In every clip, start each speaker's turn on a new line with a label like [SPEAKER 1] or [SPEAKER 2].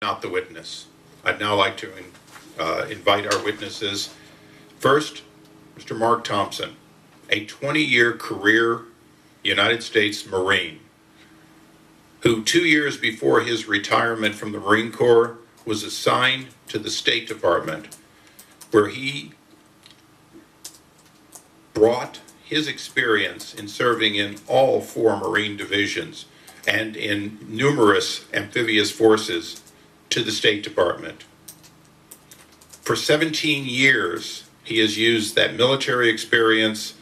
[SPEAKER 1] not the witness. I'd now like to invite our witnesses. First, Mr. Mark Thompson, a 20-year career United States Marine, who 2 years before his retirement from the Marine Corps was assigned to the State Department, where he brought his experience in serving in all 4 Marine divisions and in numerous amphibious forces to the State Department. For 17 years, he has used that military experience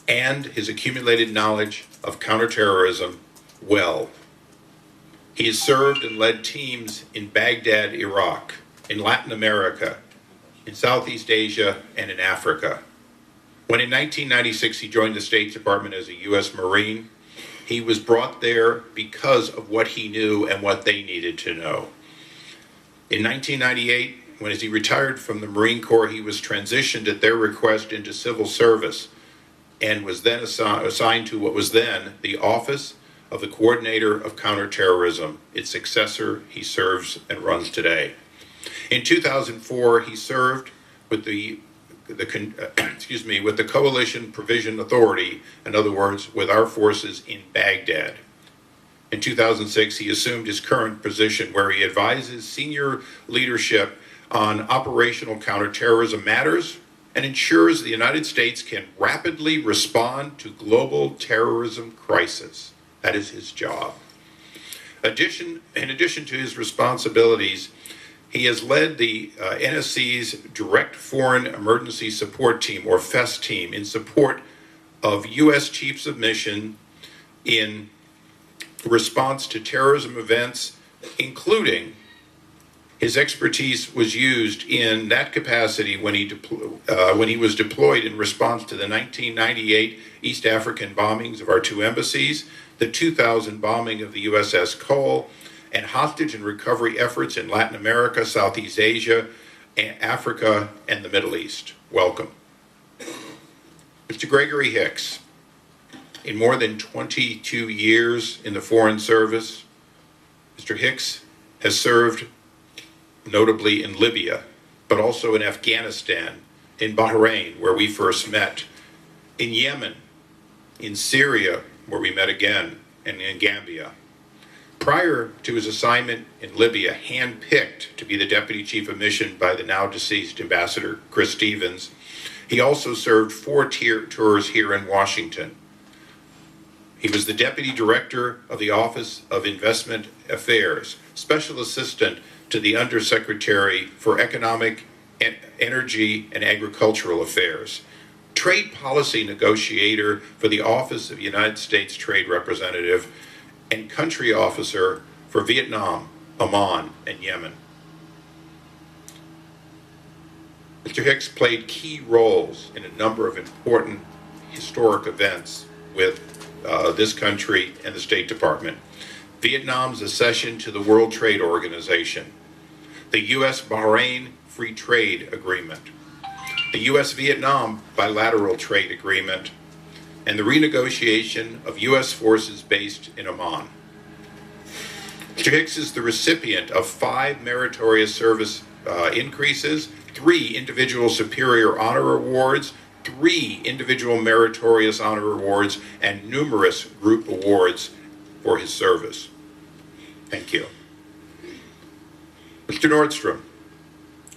[SPEAKER 1] and his accumulated knowledge of counterterrorism well. He has served and led teams in Baghdad, Iraq, in Latin America, in Southeast Asia, and in Africa. When in 1996 he joined the State Department as a U.S. Marine, he was brought there because of what he knew and what they needed to know. In 1998, as he retired from the Marine Corps, he was transitioned at their request into civil service and was then assigned to what was then the Office of the Coordinator of Counterterrorism, its successor he serves and runs today. In 2004, he served with the Coalition Provision Authority, in other words, with our forces in Baghdad. In 2006, he assumed his current position where he advises senior leadership on operational counterterrorism matters and ensures the United States can rapidly respond to global terrorism crisis. That is his job. In addition to his responsibilities, he has led the NSC's Direct Foreign Emergency Support Team, or FES team, in support of U.S. Chiefs of Mission in response to terrorism events, including his expertise was used in that capacity when he was deployed in response to the 1998 East African bombings of our 2 embassies, the 2000 bombing of the USS Cole, and hostage and recovery efforts in Latin America, Southeast Asia, Africa, and the Middle East. Welcome. Mr. Gregory Hicks, in more than 22 years in the Foreign Service, Mr. Hicks has served notably in Libya, but also in Afghanistan, in Bahrain, where we first met, in Yemen, in Syria, where we met again, and in Gambia. Prior to his assignment in Libya, handpicked to be the Deputy Chief of Mission by the now deceased Ambassador Chris Stevens, he also served 4 tours here in Washington. He was the Deputy Director of the Office of Investment Affairs, Special Assistant to the Undersecretary for Economic, Energy, and Agricultural Affairs, Trade Policy Negotiator for the Office of United States Trade Representative, and Country Officer for Vietnam, Oman, and Yemen. Mr. Hicks played key roles in a number of important historic events with this country and the State Department. Vietnam's accession to the World Trade Organization, the U.S.-Bahrain Free Trade Agreement, the U.S.-Vietnam Bilateral Trade Agreement, and the renegotiation of U.S. forces based in Oman. Mr. Hicks is the recipient of 5 meritorious service increases, 3 individual superior honor awards, 3 individual meritorious honor awards, and numerous group awards for his service. Thank you. Mr. Nordstrom,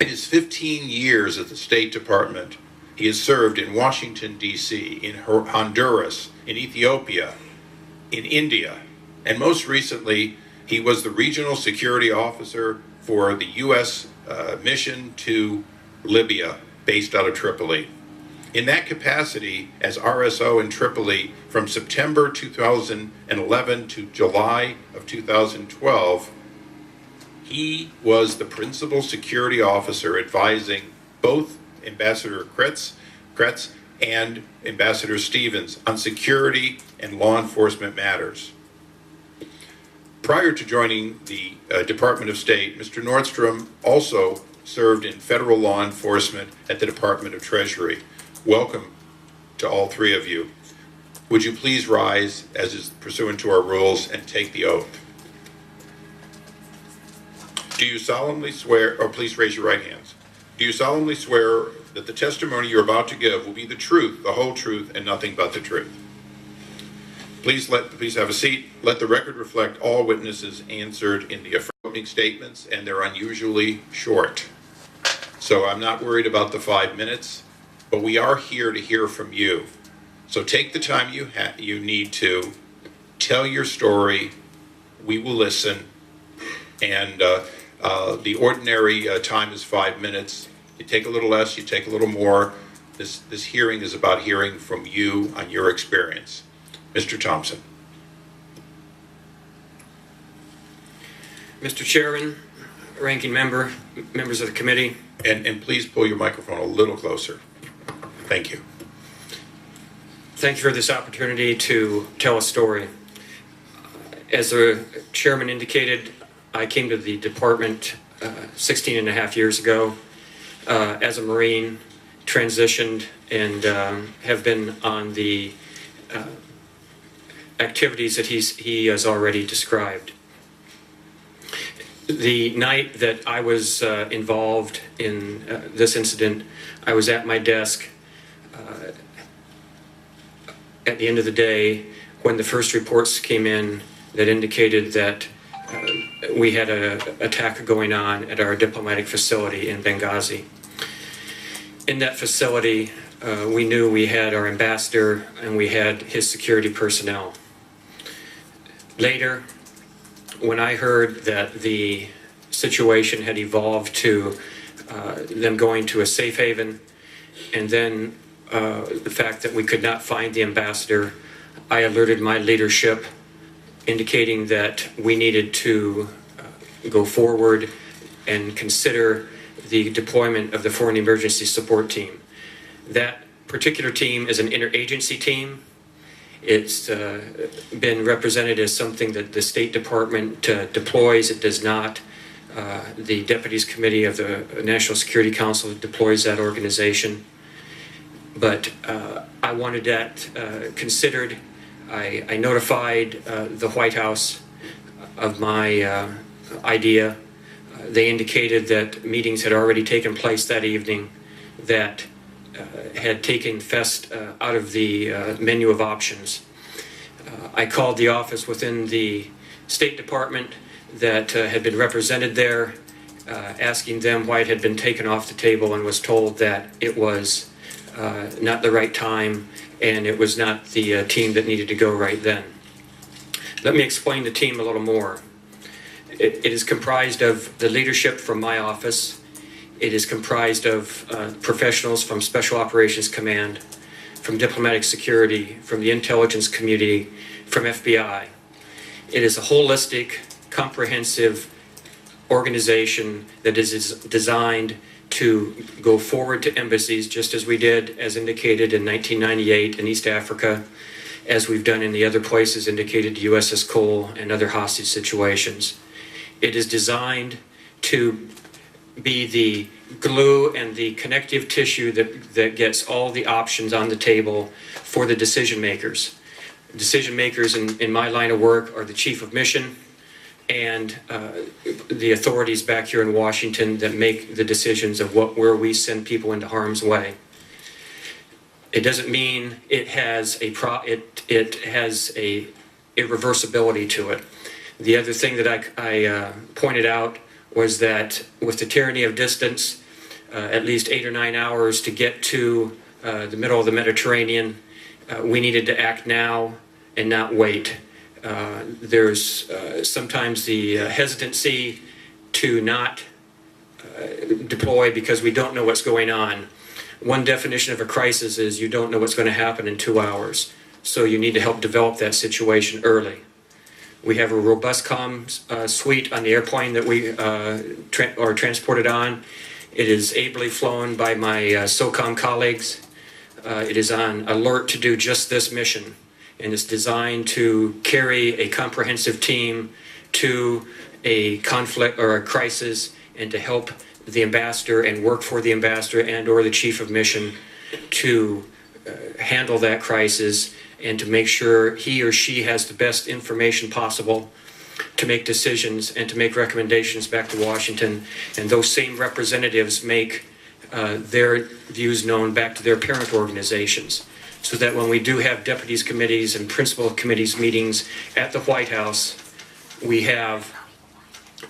[SPEAKER 1] in his 15 years at the State Department, he has served in Washington, D.C., in Honduras, in Ethiopia, in India, and most recently, he was the Regional Security Officer for the U.S. mission to Libya, based out of Tripoli. In that capacity, as RSO in Tripoli from September 2011 to July of 2012, he was the Principal Security Officer advising both Ambassador Kretz and Ambassador Stevens on security and law enforcement matters. Prior to joining the Department of State, Mr. Nordstrom also served in federal law enforcement at the Department of Treasury. Welcome to all 3 of you. Would you please rise, as is pursuant to our rules, and take the oath? Do you solemnly swear, or please raise your right hands. Do you solemnly swear that the testimony you're about to give will be the truth, the whole truth, and nothing but the truth? Please have a seat. Let the record reflect all witnesses answered in the affirmative statements, and they're unusually short. So I'm not worried about the 5 minutes, but we are here to hear from you. So take the time you need to tell your story. We will listen, and the ordinary time is 5 minutes. You take a little less, you take a little more. This hearing is about hearing from you on your experience. Mr. Thompson.
[SPEAKER 2] Mr. Chairman, Ranking Member, members of the committee.
[SPEAKER 1] And please pull your microphone a little closer. Thank you.
[SPEAKER 2] Thank you for this opportunity to tell a story. As the chairman indicated, I came to the department 16 and a half years ago as a Marine, transitioned, and have been on the activities that he has already described. The night that I was involved in this incident, I was at my desk at the end of the day when the first reports came in that indicated that we had an attack going on at our diplomatic facility in Benghazi. In that facility, we knew we had our ambassador and we had his security personnel. Later, when I heard that the situation had evolved to them going to a safe haven, and then the fact that we could not find the ambassador, I alerted my leadership, indicating that we needed to go forward and consider the deployment of the Foreign Emergency Support Team. That particular team is an interagency team. It's been represented as something that the State Department deploys. It does not. The Deputies Committee of the National Security Council deploys that organization. But I wanted that considered. I notified the White House of my idea. They indicated that meetings had already taken place that evening that had taken FEST out of the menu of options. I called the office within the State Department that had been represented there, asking them why it had been taken off the table, and was told that it was not the right time and it was not the team that needed to go right then. Let me explain the team a little more. It is comprised of the leadership from my office. It is comprised of professionals from Special Operations Command, from Diplomatic Security, from the intelligence community, from FBI. It is a holistic, comprehensive organization that is designed to go forward to embassies, just as we did, as indicated in 1998 in East Africa, as we've done in the other places indicated, USS Cole and other hostage situations. It is designed to be the glue and the connective tissue that gets all the options on the table for the decision makers. Decision makers in my line of work are the Chief of Mission and the authorities back here in Washington that make the decisions of where we send people into harm's way. It doesn't mean it has it has a irreversibility to it. The other thing that I pointed out was that with the tyranny of distance, at least 8 or 9 hours to get to the middle of the Mediterranean, we needed to act now and not wait. There's sometimes the hesitancy to not deploy because we don't know what's going on. One definition of a crisis is you don't know what's going to happen in 2 hours, so you need to help develop that situation early. We have a robust comms suite on the airplane that we are transported on. It is ably flown by my SOCOM colleagues. It is on alert to do just this mission, and it's designed to carry a comprehensive team to a conflict or a crisis and to help the ambassador and work for the ambassador and or the chief of mission to handle that crisis and to make sure he or she has the best information possible to make decisions and to make recommendations back to Washington, and those same representatives make their views known back to their parent organizations, so that when we do have deputies committees and principal committees meetings at the White House, we have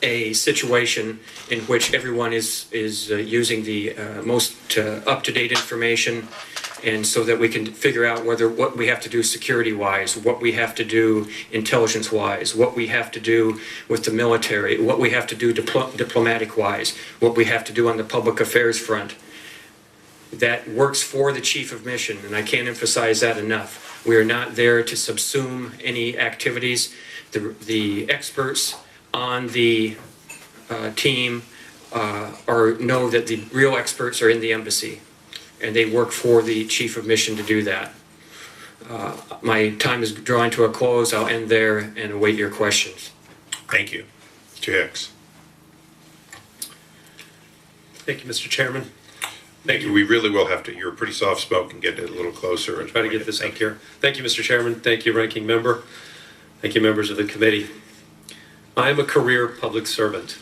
[SPEAKER 2] a situation in which everyone is using the most up-to-date information, and so that we can figure out what we have to do security-wise, what we have to do intelligence-wise, what we have to do with the military, what we have to do diplomatic-wise, what we have to do on the public affairs front. That works for the chief of mission, and I can't emphasize that enough. We are not there to subsume any activities. The experts on the team know that the real experts are in the embassy, and they work for the chief of mission to do that. My time is drawing to a close. I'll end there and await your questions.
[SPEAKER 1] Thank you. Mr. Hicks.
[SPEAKER 3] Thank you, Mr. Chairman.
[SPEAKER 1] Thank you. We really will have to, you're pretty soft-spoken, get it a little closer.
[SPEAKER 3] I'll try to get this up here. Thank you, Mr. Chairman. Thank you, Ranking Member. Thank you, members of the committee. I am a career public servant.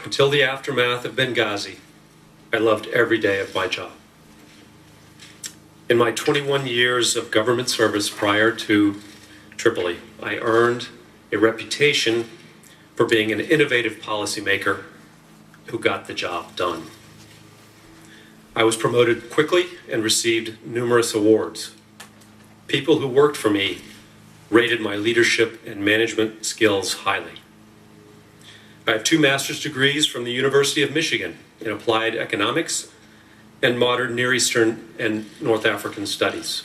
[SPEAKER 3] Until the aftermath of Benghazi, I loved every day of my job. In my 21 years of government service prior to Tripoli, I earned a reputation for being an innovative policymaker who got the job done. I was promoted quickly and received numerous awards. People who worked for me rated my leadership and management skills highly. I have 2 master's degrees from the University of Michigan in applied economics and modern Near Eastern and North African studies.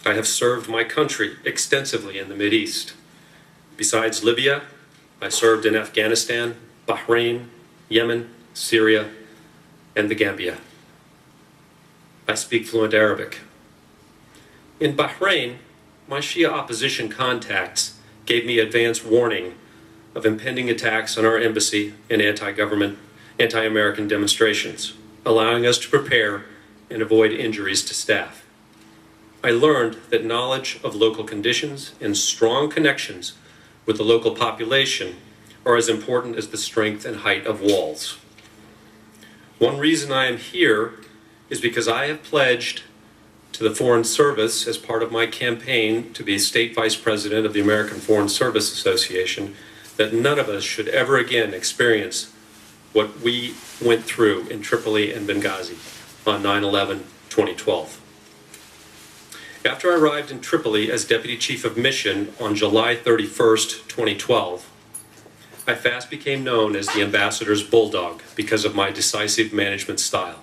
[SPEAKER 3] I have served my country extensively in the Mideast. Besides Libya, I served in Afghanistan, Bahrain, Yemen, Syria, and the Gambia. I speak fluent Arabic. In Bahrain, my Shia opposition contacts gave me advance warning of impending attacks on our embassy and anti-American demonstrations, allowing us to prepare and avoid injuries to staff. I learned that knowledge of local conditions and strong connections with the local population are as important as the strength and height of walls. One reason I am here is because I have pledged to the Foreign Service as part of my campaign to be State Vice President of the American Foreign Service Association that none of us should ever again experience what we went through in Tripoli and Benghazi on 9/11/2012. After I arrived in Tripoli as Deputy Chief of Mission on July 31st, 2012, I fast became known as the Ambassador's Bulldog because of my decisive management style.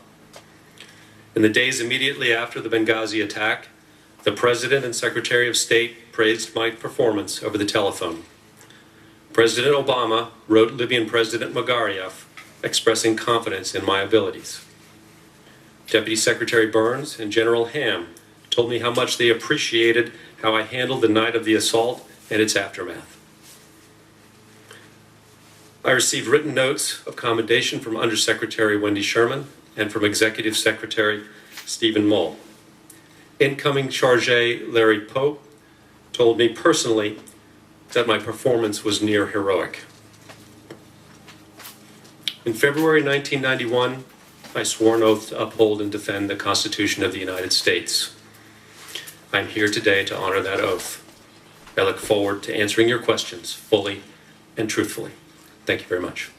[SPEAKER 3] In the days immediately after the Benghazi attack, the President and Secretary of State praised my performance over the telephone. President Obama wrote Libyan President Magariaf expressing confidence in my abilities. Deputy Secretary Burns and General Ham told me how much they appreciated how I handled the night of the assault and its aftermath. I received written notes of commendation from Undersecretary Wendy Sherman and from Executive Secretary Stephen Mull. Incoming Chargé Larry Pope told me personally that my performance was near heroic. In February 1991, I swore an oath to uphold and defend the Constitution of the United States. I'm here today to honor that oath. I look forward to answering your questions fully and truthfully. Thank you very much.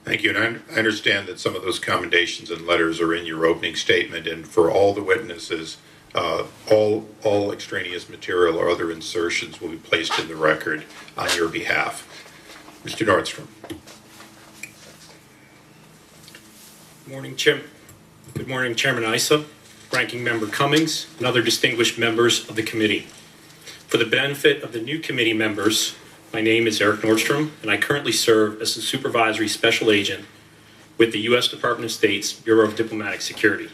[SPEAKER 1] Thank you. And I understand that some of those commendations and letters are in your opening statement, and for all the witnesses, all extraneous material or other insertions will be placed in the record on your behalf. Mr. Nordstrom.
[SPEAKER 4] Good morning, Chairman Issa, Ranking Member Cummings, and other distinguished members of the committee. For the benefit of the new committee members, my name is Eric Nordstrom, and I currently serve as a Supervisory Special Agent with the U.S. Department of State's Bureau of Diplomatic Security.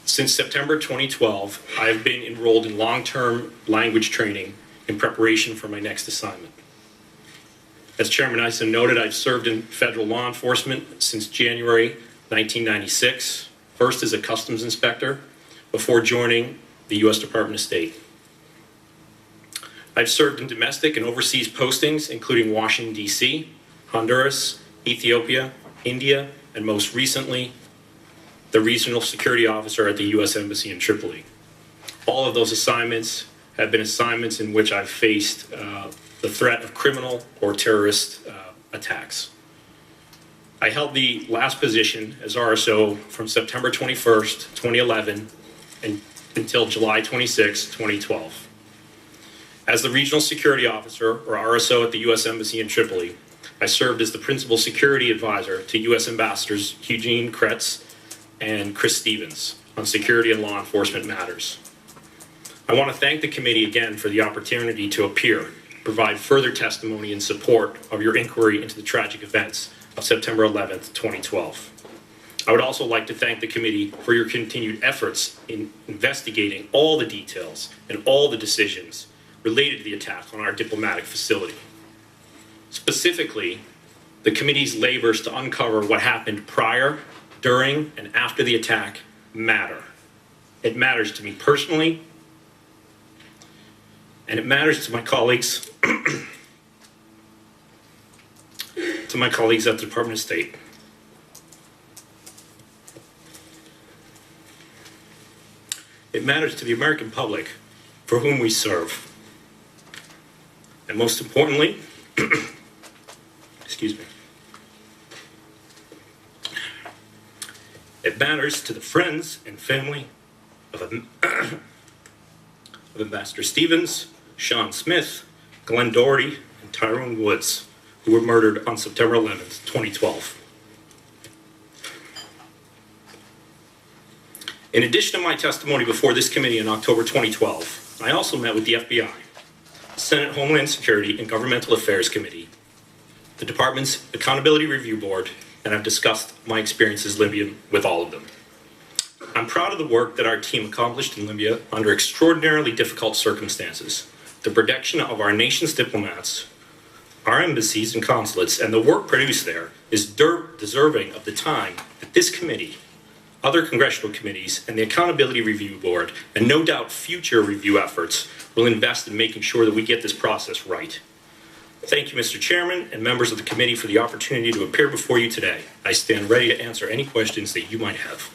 [SPEAKER 4] Since September 2012, I have been enrolled in long-term language training in preparation for my next assignment. As Chairman Issa noted, I've served in federal law enforcement since January 1996, first as a customs inspector before joining the U.S. Department of State. I've served in domestic and overseas postings, including Washington, D.C., Honduras, Ethiopia, India, and most recently, the Regional Security Officer at the U.S. Embassy in Tripoli. All of those assignments have been assignments in which I've faced the threat of criminal or terrorist attacks. I held the last position as RSO from September 21st, 2011 until July 26, 2012. As the Regional Security Officer, or RSO, at the U.S. Embassy in Tripoli, I served as the Principal Security Advisor to U.S. Ambassadors Eugene Kretz and Chris Stevens on security and law enforcement matters. I want to thank the committee again for the opportunity to appear, provide further testimony in support of your inquiry into the tragic events of September 11th, 2012. I would also like to thank the committee for your continued efforts in investigating all the details and all the decisions related to the attack on our diplomatic facility. Specifically, the committee's labors to uncover what happened prior, during, and after the attack matter. It matters to me personally, and it matters to my colleagues, to my colleagues at the Department of State. It matters to the American public for whom we serve. And most importantly, excuse me, it matters to the friends and family of Ambassador Stevens, Sean Smith, Glenn Doherty, and Tyrone Woods, who were murdered on September 11th, 2012. In addition to my testimony before this committee in October 2012, I also met with the FBI, Senate Homeland Security and Governmental Affairs Committee, the Department's Accountability Review Board, and I've discussed my experiences in Libya with all of them. I'm proud of the work that our team accomplished in Libya under extraordinarily difficult circumstances. The protection of our nation's diplomats, our embassies and consulates, and the work produced there is deserving of the time that this committee, other congressional committees, and the Accountability Review Board, and no doubt future review efforts, will invest in making sure that we get this process right. Thank you, Mr. Chairman, and members of the committee, for the opportunity to appear before you today. I stand ready to answer any questions that you might have.